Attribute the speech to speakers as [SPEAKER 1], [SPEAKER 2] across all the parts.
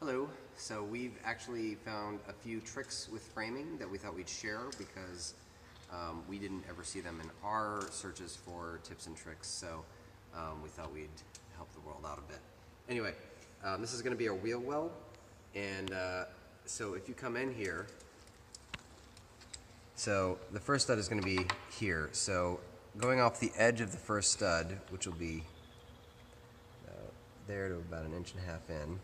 [SPEAKER 1] Hello. So we've actually found a few tricks with framing that we thought we'd share because we didn't ever see them in our searches for tips and tricks. So we thought we'd help the world out a bit. Anyway, this is going to be our wheel well, and so if you come in here, so the first stud is going to be here. So going off the edge of the first stud, which will be there to about 1.5 inches in.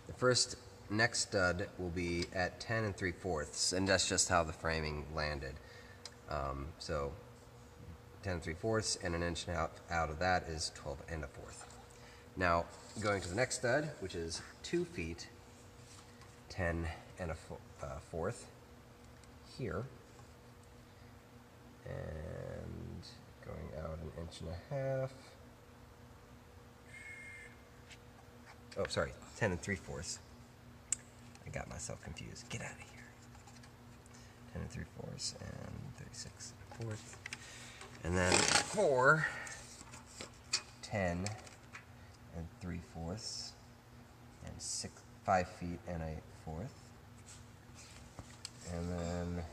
[SPEAKER 1] The first next stud will be at 10 3/4, and that's just how the framing landed. So 10 3/4, and 1.5 inches out of that is 12 1/4. Now going to the next stud, which is 2 feet 10 1/4 here, and going out 1.5 inches. Oh, sorry, 10 3/4. I got myself confused. Get out of here. 10 3/4 and 36 1/4. And then 4, 10 3/4, and 5 feet 1/4. And then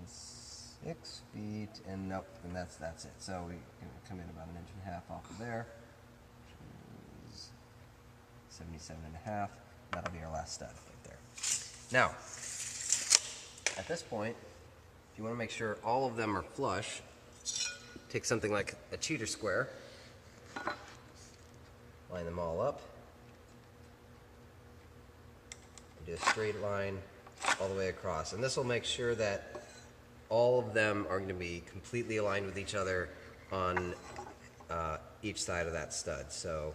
[SPEAKER 1] 6 feet, and nope, and that's it. So we can come in about 1.5 inches off of there. 77.5. That'll be our last stud right there. Now, at this point, if you want to make sure all of them are flush, take something like a cheater square, line them all up, and do a straight line all the way across. And this will make sure that all of them are going to be completely aligned with each other on each side of that stud. So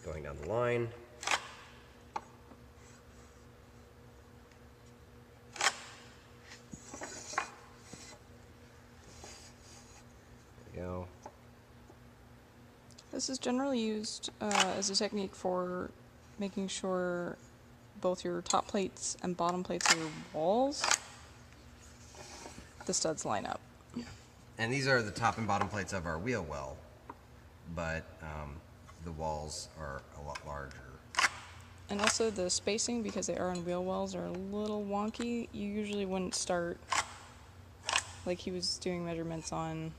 [SPEAKER 1] going down the line, go.
[SPEAKER 2] This is generally used as a technique for making sure both your top plates and bottom plates of your walls, the studs line up.
[SPEAKER 1] Yeah. And these are the top and bottom plates of our wheel well, but the walls are a lot larger. And
[SPEAKER 2] also the spacing, because they are on wheel wells, are a little wonky. You usually wouldn't start, like he was doing measurements on,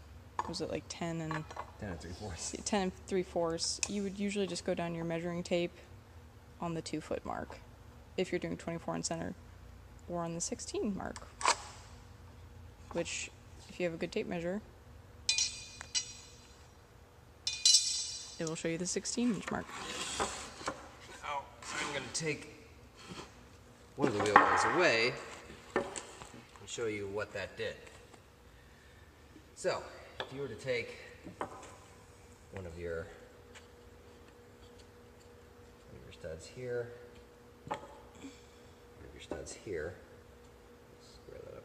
[SPEAKER 2] was it like 10 and
[SPEAKER 1] 3/4?
[SPEAKER 2] 10 and 3/4. You would usually just go down your measuring tape on the 2 foot mark if you're doing 24 in center, or on the 16 mark, which if you have a good tape measure, it will show you the 16-inch mark.
[SPEAKER 1] Now I'm going to take one of the wheel wells away and show you what that did. So if you were to take one of your studs here, one of your studs here, square that up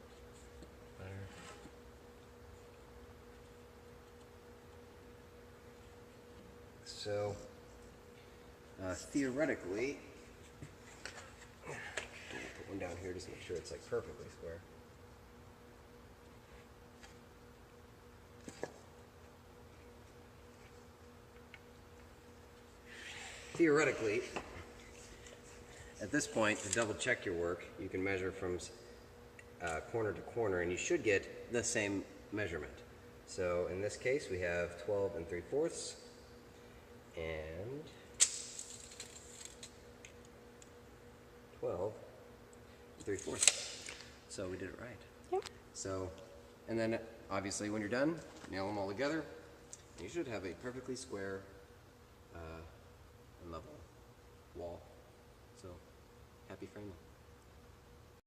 [SPEAKER 1] better. So theoretically, I'm going to put one down here just to make sure it's like perfectly square. Theoretically, at this point, to double check your work, you can measure from corner to corner, and you should get the same measurement. So in this case, we have 12 3/4 and 12 3/4. So we did it right.
[SPEAKER 2] Yep.
[SPEAKER 1] So, and then obviously when you're done, nail them all together, and you should have a perfectly square and level wall. So happy framing.